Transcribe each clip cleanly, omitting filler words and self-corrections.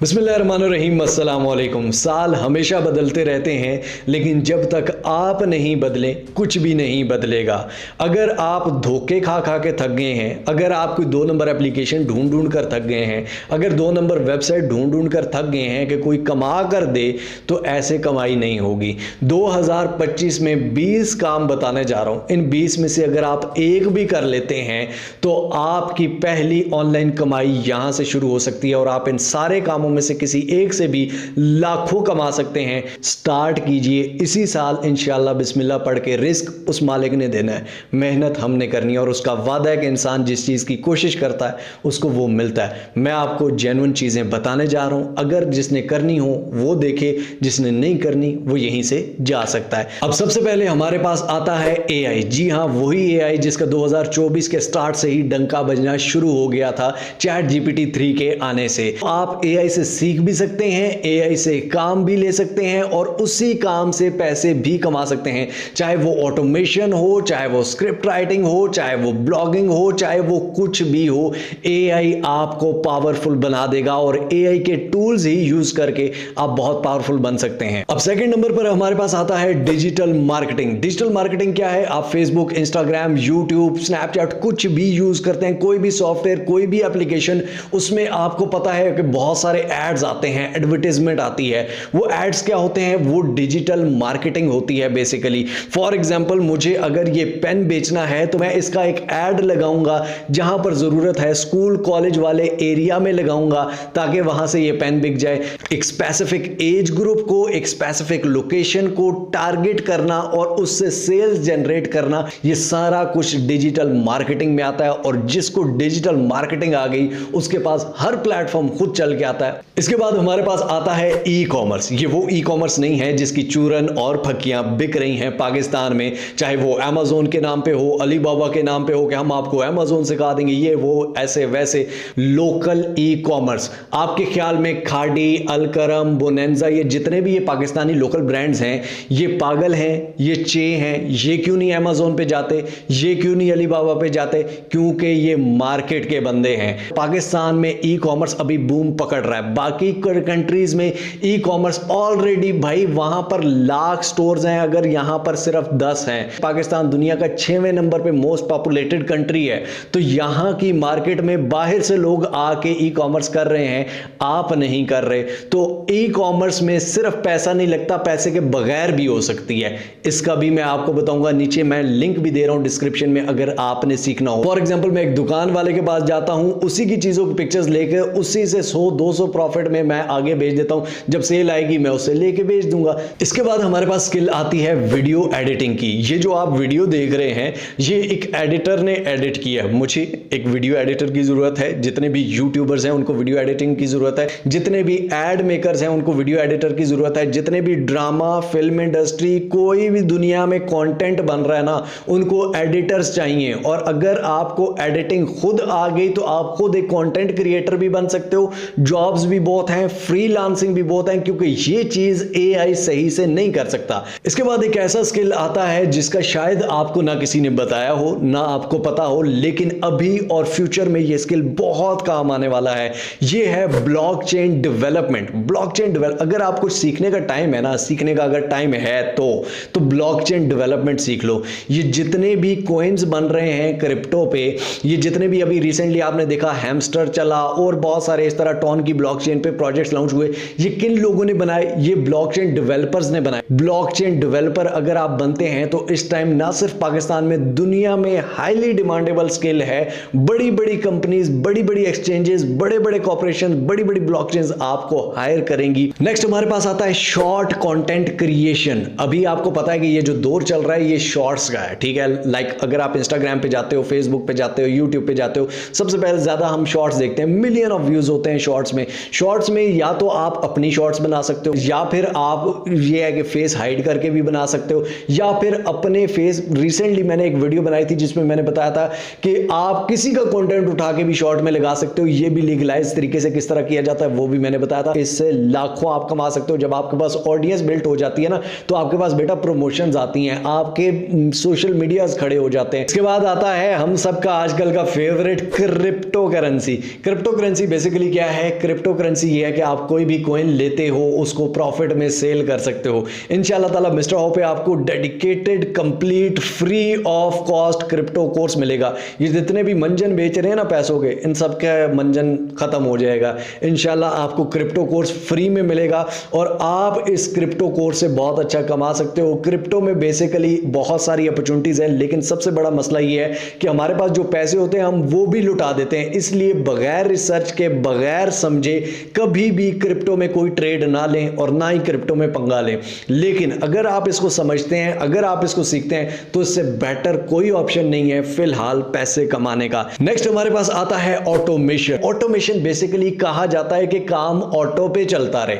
बिस्मिल्लाहिर्रहमानिर्रहीम, अस्सलाम वालेकुम। साल हमेशा बदलते रहते हैं, लेकिन जब तक आप नहीं बदलें कुछ भी नहीं बदलेगा। अगर आप धोखे खा खा के थक गए हैं, अगर आप कोई 2 नंबर एप्लीकेशन ढूंढ ढूंढ कर थक गए हैं, अगर 2 नंबर वेबसाइट ढूंढ ढूंढ कर थक गए हैं कि कोई कमा कर दे, तो ऐसे कमाई नहीं होगी। 2025 में 20 काम बताने जा रहा हूं। इन 20 में से अगर आप एक भी कर लेते हैं तो आपकी पहली ऑनलाइन कमाई यहां से शुरू हो सकती है और आप इन सारे कामों में से किसी एक से भी लाखों कमा सकते हैं। स्टार्ट कीजिए इसी साल इंशाल्लाह बिस्मिल्लाह पढ़ के। रिस्क उस मालिक ने देना है, मेहनत हमने करनी है और उसका वादा है कि इंसान जिस चीज़ की कोशिश करता है उसको वो मिलता है। मैं आपको जेन्युइन चीज़ें बताने जा रहा हूं। अगर जिसने करनी हो वो देखे, जिसने नहीं करनी वो यहीं से जा सकता है। अब सबसे पहले हमारे पास आता है AI। जी हाँ, वही AI जिसका 2024 के स्टार्ट से ही डंका बजना शुरू हो गया था ChatGPT 3 के आने से। आप AI से सीख भी सकते हैं, AI से काम भी ले सकते हैं और उसी काम से पैसे भी कमा सकते हैं। चाहे वो ऑटोमेशन हो, चाहे वो स्क्रिप्ट राइटिंग हो, चाहे वो ब्लॉगिंग हो, चाहे वो कुछ भी हो, AI आपको पावरफुल बना देगा और AI के टूल्स ही यूज करके आप बहुत पावरफुल बन सकते हैं। अब सेकंड नंबर पर हमारे पास आता है डिजिटल मार्केटिंग। डिजिटल मार्केटिंग क्या है? आप फेसबुक, इंस्टाग्राम, यूट्यूब, स्नैपचैट कुछ भी यूज करते हैं, कोई भी सॉफ्टवेयर, कोई भी एप्लीकेशन, उसमें आपको पता है कि बहुत सारे एड्स आते हैं, एडवर्टाइजमेंट आती है। वो एड्स क्या होते हैं? वो डिजिटल मार्केटिंग होती है बेसिकली। फॉर एग्जांपल, मुझे अगर ये पेन बेचना है तो मैं इसका एक एड लगाऊंगा, जहां पर जरूरत है स्कूल कॉलेज वाले एरिया में लगाऊंगा ताकि वहां से ये पेन बिक जाए। एक स्पेसिफिक एज ग्रुप को, एक स्पेसिफिक लोकेशन को टारगेट करना और उससे सेल्स जनरेट करना, ये सारा कुछ डिजिटल मार्केटिंग में आता है। और जिसको डिजिटल मार्केटिंग आ गई उसके पास हर प्लेटफॉर्म खुद चल के आता है। इसके बाद हमारे पास आता है ई कॉमर्स। ये वो ई कॉमर्स नहीं है जिसकी चूरन और फकियां बिक रही हैं पाकिस्तान में, चाहे वो अमेज़न के नाम पे हो, अलीबाबा के नाम पे हो कि हम आपको अमेज़न सिखा देंगे, ये वो ऐसे वैसे। लोकल ई कॉमर्स, आपके ख्याल में खाड़ी, अलकरम, बोनेंजा, ये जितने भी ये पाकिस्तानी लोकल ब्रांड्स हैं, ये पागल हैं, ये चे हैं, ये क्यों नहीं अमेज़न पे जाते, ये क्यों नहीं अलीबाबा पे जाते? क्योंकि ये मार्केट के बंदे हैं। पाकिस्तान में ई कॉमर्स अभी बूम पकड़ रहा है। बाकी कंट्रीज में ई कॉमर्स ऑलरेडी भाई वहां पर लाख स्टोर्स हैं, अगर यहां पर सिर्फ 10 हैं। पाकिस्तान दुनिया का 6वें नंबर पे मोस्ट पॉपुलेटेड कंट्री है, तो यहां की मार्केट में बाहर से लोग आके ई कॉमर्स कर रहे हैं, आप नहीं कर रहे। तो ई कॉमर्स में सिर्फ पैसा नहीं लगता, पैसे के बगैर भी हो सकती है। इसका भी मैं आपको बताऊंगा, नीचे मैं लिंक भी दे रहा हूं डिस्क्रिप्शन में, अगर आपने सीखना हो। फॉर एग्जांपल, मैं एक दुकान वाले के पास जाता हूं, उसी की चीजों की पिक्चर्स लेकर उसी से 100-200 प्रॉफिट में मैं आगे बेच देता हूं। जब सेल आएगी मैं उससे लेके बेच दूंगा। इसके बाद हमारे पास स्किल आती है वीडियो एडिटिंग की। ये जो आप वीडियो देख रहे हैं, ये एक एडिटर ने एडिट किया है। मुझे एक वीडियो एडिटर की जरूरत है, जितने भी यूट्यूबर्स हैं उनको वीडियो एडिटिंग की जरूरत है, जितने भी एड मेकर्स हैं उनको वीडियो एडिटर की जरूरत है, जितने भी ड्रामा, फिल्म इंडस्ट्री, कोई भी दुनिया में कंटेंट बन रहा है ना, उनको एडिटर्स चाहिए। और अगर आपको एडिटिंग खुद आ गई तो आप खुद एक कंटेंट क्रिएटर भी बन सकते हो। जॉब्स भी बहुत हैं, फ्रीलांसिंग भी बहुत है, क्योंकि ये चीज AI सही से नहीं कर सकता। इसके बाद एक ऐसा स्किल आता है जिसका शायद आपको ना किसी ने बताया हो, ना आपको पता हो, लेकिन अभी और फ्यूचर में ये स्किल बहुत काम आने वाला है। ये है ब्लॉकचेन डेवलपमेंट। ब्लॉकचेन डेवलप, अगर आप कुछ सीखने का टाइम है ना, सीखने का अगर टाइम है तो ब्लॉकचेन डेवलपमेंट सीख लो। ये जितने भी कॉइन्स बन रहे हैं क्रिप्टो पे, ये जितने भी अभी रिसेंटली आपने देखा हैमस्टर चला और बहुत सारे इस तरह टॉन की ब्लॉकचेन पे प्रोजेक्ट्स लॉन्च हुए, ये किन लोगों ने बनाए? ये ब्लॉकचेन डेवलपर्स ने बनाए। ब्लॉकचेन डेवलपर अगर आप बनते हैं तो इस टाइम ना सिर्फ पाकिस्तान में, दुनिया में हाईली डिमांडेबल स्किल है। बड़ी बड़ी कंपनीज, बड़ी बड़ी एक्सचेंजेस, बड़े बड़े कॉर्पोरेशन, बड़ी बड़ी ब्लॉकचेन्स आपको हायर करेंगी। नेक्स्ट हमारे पास आता है शॉर्ट कंटेंट क्रिएशन। अभी आपको पता है कि ये जो दौर चल रहा है ये शॉर्ट्स का है, ठीक है। लाइक अगर आप इंस्टाग्राम पे जाते हो, फेसबुक पे जाते हो, यूट्यूब पे जाते हो, सबसे पहले ज्यादा हम शॉर्ट्स देखते हैं। मिलियन ऑफ व्यूज होते हैं शॉर्ट्स में। शॉर्ट्स में या तो आप अपनी शॉर्ट्स बना सकते हो, या फिर आप ये है कि फेस हाइड करके भी बना सकते हो, या फिर अपने फेस। रिसेंटली मैंने एक वीडियो बनाई थी जिसमें मैंने बताया था कि आप किसी का कंटेंट उठा के भी शॉर्ट में लगा सकते हो। ये भी लीगलाइज तरीके से किस तरह किया जाता है वो भी मैंने बताया था। इससे लाखों आप कमा सकते हो। जब आपके पास ऑडियंस बिल्ट हो जाती है ना, तो आपके पास बेटा प्रमोशंस आती हैं, आपके सोशल मीडियाज खड़े हो जाते हैं। इसके बाद आता है हम सबका आजकल का favourite crypto currency. Crypto currency basically क्या है? क्रिप्टो क्रिप्टो करेंसी ये है कि आप कोई भी कॉइन लेते हो उसको प्रॉफिट में सेल कर सकते हो। इंशाल्लाह ताला मिस्टर हाउ पे आपको dedicated complete free of cost crypto course मिलेगा। ये जितने भी मंजन बेच रहे हैं ना पैसों के, इन सब का मंजन खत्म हो जाएगा। इंशाल्लाह आपको क्रिप्टो कोर्स फ्री में मिलेगा और आप इस क्रिप्टो कोर्स से बहुत अच्छा कमा सकते हो। क्रिप्टो में बेसिकली बहुत सारी अपॉर्चुनिटीज है, लेकिन सबसे बड़ा मसला ये है कि हमारे पास जो पैसे होते हैं हम वो भी लुटा देते हैं। इसलिए बगैर रिसर्च के, बगैर समझे कभी भी क्रिप्टो में कोई ट्रेड ना लें और ना ही क्रिप्टो में पंगा लें। लेकिन अगर आप इसको समझते हैं, अगर आप इसको सीखते हैं, तो इससे बेटर कोई ऑप्शन नहीं है फिलहाल पैसे कमाने का। नेक्स्ट हमारे पास आता है ऑटोमेशन। ऑटोमेशन बेसिकली कहा जाता है कि काम ऑटो पे चलता रहे,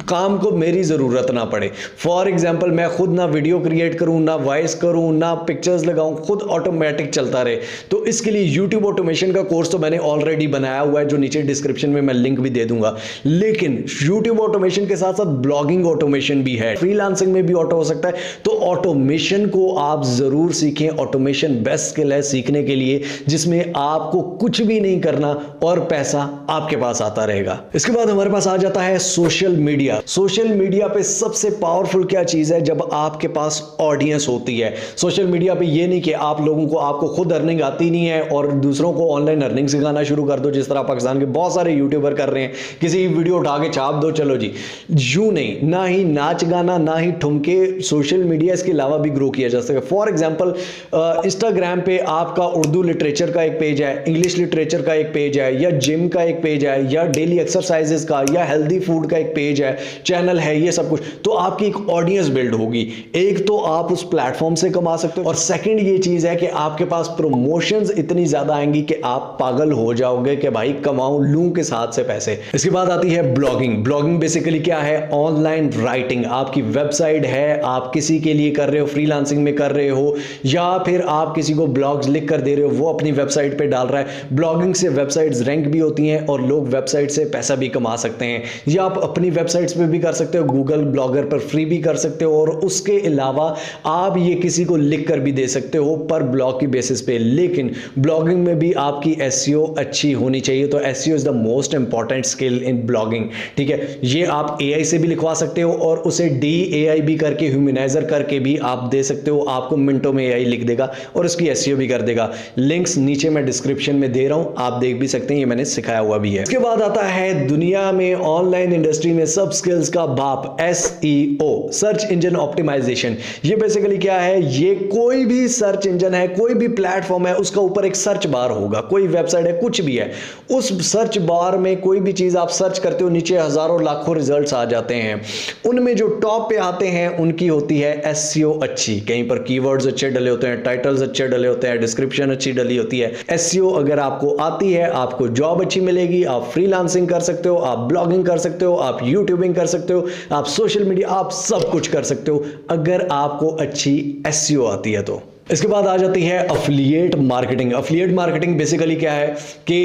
काम को मेरी जरूरत ना पड़े। फॉर एग्जाम्पल मैं खुद ना वीडियो क्रिएट करूं, ना वॉइस करूं, ना पिक्चर्स लगाऊं, खुद ऑटोमेटिक चलता रहे। तो इसके लिए यूट्यूब ऑटोमेशन का कोर्स तो मैंने ऑलरेडी बनाया हुआ है, जो नीचे डिस्क्रिप्शन में मैं लिंक भी दे दूंगा। लेकिन यूट्यूब ऑटोमेशन के साथ साथ ब्लॉगिंग ऑटोमेशन भी है, फ्रीलांसिंग में भी ऑटो हो सकता है। तो ऑटोमेशन को आप जरूर सीखें। ऑटोमेशन बेस्ट स्किल है सीखने के लिए, जिसमें आपको कुछ भी नहीं करना और पैसा आपके पास आता रहेगा। इसके बाद हमारे पास आ जाता है सोशल मीडिया। सोशल मीडिया पे सबसे पावरफुल क्या चीज है? जब आपके पास ऑडियंस होती है। सोशल मीडिया पे ये नहीं कि आप लोगों को, आपको खुद अर्निंग आती नहीं है और दूसरों को ऑनलाइन अर्निंग सिखाना शुरू कर दो, जिस तरह पाकिस्तान के बहुत सारे यूट्यूबर कर रहे हैं। किसी वीडियो उठा के छाप दो, चलो जी। यूं नहीं, ना ही नाच गाना, ना ही ठुमके, सोशल मीडिया इसके अलावा भी ग्रो किया जा सके। फॉर एग्जाम्पल इंस्टाग्राम पे आपका उर्दू लिटरेचर का एक पेज है, इंग्लिश लिटरेचर का एक पेज है, या जिम का एक पेज है, या डेली एक्सरसाइजेस का, या हेल्दी फूड का एक पेज है, चैनल है, ये सब कुछ। तो आपकी एक ऑडियंस बिल्ड होगी। एक तो आप उस प्लेटफॉर्म से कमा सकते हो, और सेकंड ये चीज है कि आपके पास प्रमोशंस इतनी ज्यादा आएंगी कि आप पागल हो जाओगे कि भाई कमाऊं, लूं किस हाथ से पैसे। इसके बाद आती है ब्लॉगिंग। ब्लॉगिंग बेसिकली क्या है? Online writing. आपकी वेबसाइट है, आप किसी के लिए कर रहे हो, फ्रीलांसिंग में कर रहे हो, या फिर आप किसी को ब्लॉग्स लिख कर दे रहे हो, वो अपनी वेबसाइट पे डाल रहा है। ब्लॉगिंग से वेबसाइट्स रैंक भी होती हैं और लोग वेबसाइट से पैसा भी कमा सकते हैं। या आप अपनी वेबसाइट्स पे भी कर सकते हो, गूगल ब्लॉगर पर फ्री भी कर सकते हो, और उसके अलावा आप ये किसी को लिख कर भी दे सकते हो पर ब्लॉग की बेसिस पे। लेकिन ब्लॉगिंग में भी आपकी एसईओ अच्छी होनी चाहिए। तो SEO is the most important skill in blogging. ठीक है, ये आप एआई से भी लिखवा सकते हो और उसे DAI भी करके, ह्यूमनाइजर करके भी आप दे सकते हो। आपको मिनटों में एआई लिख देगा और उसकी एसईओ भी कर देगा। लिंक्स नीचे मैं डिस्क्रिप्शन में दे रहा हूं, आप देख भी सकते हैं, ये मैंने सिखाया हुआ भी है। इसके बाद आता है दुनिया में, ऑनलाइन इंडस्ट्री में सब स्किल्स का बाप, SEO, सर्च इंजन ऑप्टिमाइजेशन। ये बेसिकली क्या है? ये कोई भी सर्च इंजन है, कोई भी प्लेटफॉर्म है, उसका ऊपर एक सर्च बार होगा। कोई वेबसाइट है, कुछ भी है, उस सर्च बार में कोई भी चीज आप सर्च करते हो, नीचे हजारों लाखों रिजल्ट्स आ जाते हैं। उनमें जो टॉप पे आते हैं उनकी होती है SEO अच्छी। कहीं पर कीवर्ड्स अच्छे डले होते हैं, टाइटल्स अच्छे डले होते हैं, डिस्क्रिप्शन अच्छी डली होती है। SEO अगर आपको आती है, आपको जॉब अच्छी मिलेगी। आप फ्रीलांसिंग कर सकते हो, आप ब्लॉगिंग कर सकते हो, आप यूट्यूबिंग कर सकते हो, आप सोशल मीडिया, आप सब कुछ कर सकते हो अगर आपको अच्छी SEO आती है तो। इसके बाद आ जाती है affiliate marketing. Affiliate marketing basically क्या है कि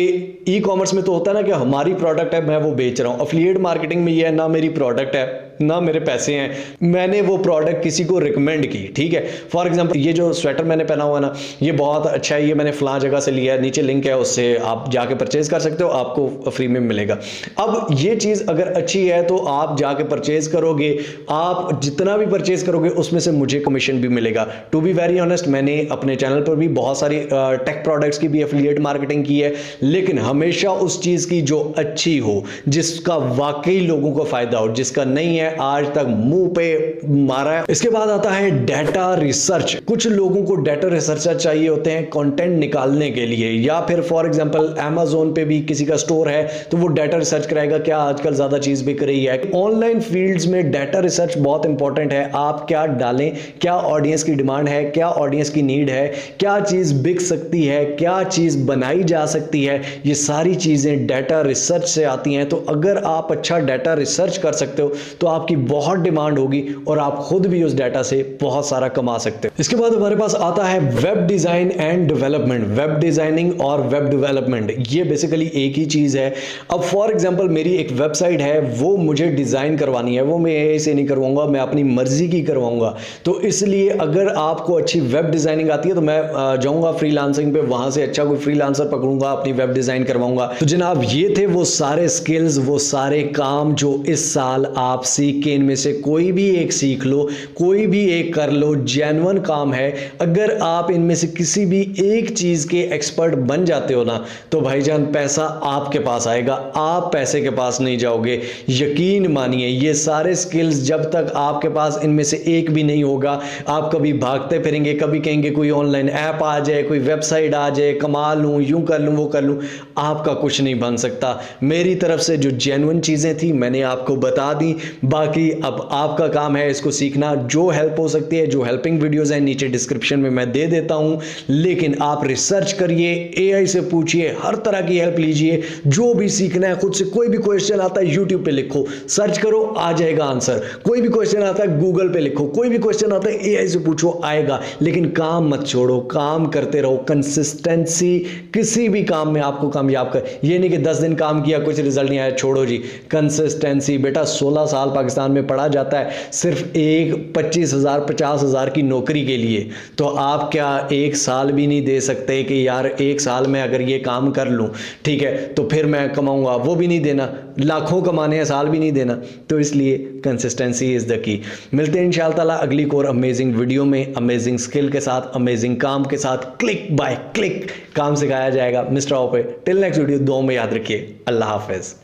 ई कॉमर्स में तो होता है ना कि हमारी प्रोडक्ट है, मैं वो बेच रहा हूं। अफिलिएट मार्केटिंग में ये है, ना मेरी प्रोडक्ट है, ना मेरे पैसे हैं, मैंने वो प्रोडक्ट किसी को रिकमेंड की। ठीक है, फॉर एग्जांपल ये जो स्वेटर मैंने पहना हुआ है ना, ये बहुत अच्छा है, ये मैंने फलां जगह से लिया है, नीचे लिंक है, उससे आप जाके परचेज कर सकते हो, आपको फ्री में मिलेगा। अब ये चीज़ अगर अच्छी है तो आप जाके परचेज करोगे, आप जितना भी परचेज करोगे उसमें से मुझे कमीशन भी मिलेगा। टू बी वेरी ऑनेस्ट, मैंने अपने चैनल पर भी बहुत सारी टेक प्रोडक्ट्स की भी एफिलिएट मार्केटिंग की है, लेकिन हमेशा उस चीज़ की जो अच्छी हो, जिसका वाकई लोगों को फायदा हो, जिसका नहीं है आज तक मुंह पे मारा है। इसके बाद आता है डाटा रिसर्च। कुछ लोगों को डाटा रिसर्चर चाहिए होते हैं कंटेंट निकालने के लिए, या फिर फॉर एग्जांपल Amazon पे भी किसी का स्टोर है तो वो डाटा रिसर्च कराएगा क्या आजकल ज्यादा चीज बिक रही है। ऑनलाइन फील्ड्स में डाटा रिसर्च बहुत इंपॉर्टेंट है। आप क्या डालें, क्या ऑडियंस की डिमांड है, क्या ऑडियंस की नीड है, क्या चीज बिक सकती है, क्या चीज बनाई जा सकती है, ये सारी चीजें डाटा रिसर्च से आती हैं। तो अगर आप अच्छा डाटा रिसर्च कर सकते हो तो आपकी बहुत डिमांड होगी और आप खुद भी उस डाटा से बहुत सारा कमा सकते हो। इसके बाद हमारे पास आता है web design and development. Web designing और वेब डेवलपमेंट ये बेसिकली एक ही चीज है। अब फॉर एग्जांपल मेरी एक वेबसाइट है, वो मुझे डिजाइन करवानी है, वो मैं ऐसे नहीं करवाऊंगा, मैं अपनी मर्जी की करवाऊंगा। तो इसलिए अगर आपको अच्छी वेब डिजाइनिंग आती है तो मैं जाऊंगा फ्रीलांसिंग पे, वहां से अच्छा कोई फ्रीलांसर पकड़ूंगा, अपनी वेब डिजाइन करवाऊंगा। तो जनाब ये थे वो सारे स्किल्स, वो सारे काम जो इस साल आप सीख के इनमें से कोई भी एक सीख लो, कोई भी एक कर लो, जेन्युइन काम है। अगर आप इनमें से किसी भी एक चीज के एक्सपर्ट बन जाते हो ना, तो भाईजान पैसा आपके पास आएगा, आप पैसे के पास नहीं जाओगे। यकीन मानिए ये सारे स्किल्स जब तक आपके पास इनमें से एक भी नहीं होगा, आप कभी भागते फिरेंगे, कभी कहेंगे कोई ऑनलाइन ऐप आ जाए, कोई वेबसाइट आ जाए, कमा लूं, यूं कर लूं, वो कर लूं, आपका कुछ नहीं बन सकता। मेरी तरफ से जो जेन्युइन चीजें थी मैंने आपको बता दी, बाकी अब आपका काम है इसको सीखना। जो हेल्प हो सकती है, जो हेल्पिंग वीडियोस हैं नीचे डिस्क्रिप्शन में मैं दे देता हूं, लेकिन आप रिसर्च करिए, एआई से पूछिए, हर तरह की हेल्प लीजिए। जो भी सीखना है खुद से, कोई भी क्वेश्चन आता है यूट्यूब पे लिखो, सर्च करो, आ जाएगा आंसर। कोई भी क्वेश्चन आता है गूगल पे लिखो, कोई भी क्वेश्चन आता है एआई से पूछो, आएगा। लेकिन काम मत छोड़ो, काम करते रहो। कंसिस्टेंसी किसी भी काम में आपको कामयाब कर, ये नहीं कि 10 दिन काम किया कुछ रिजल्ट नहीं आया छोड़ो जी। कंसिस्टेंसी बेटा 16 साल पाकिस्तान में पढ़ा जाता है सिर्फ एक 25,000 50,000 की नौकरी के लिए। तो आप क्या एक साल भी नहीं दे सकते कि यार एक साल में अगर ये काम कर लूं ठीक है तो फिर मैं कमाऊंगा, वो भी नहीं देना। लाखों कमाने हैं, साल भी नहीं देना। तो इसलिए कंसिस्टेंसी इज द की। मिलते हैं इंशाअल्लाह ताला अगली और अमेजिंग वीडियो में, अमेजिंग स्किल के साथ, अमेजिंग काम के साथ। क्लिक बाय क्लिक काम सिखाया जाएगा मिस्टर ओपे। टिल नेक्स्ट वीडियो, दुआ में याद रखिए। अल्लाह हाफिज।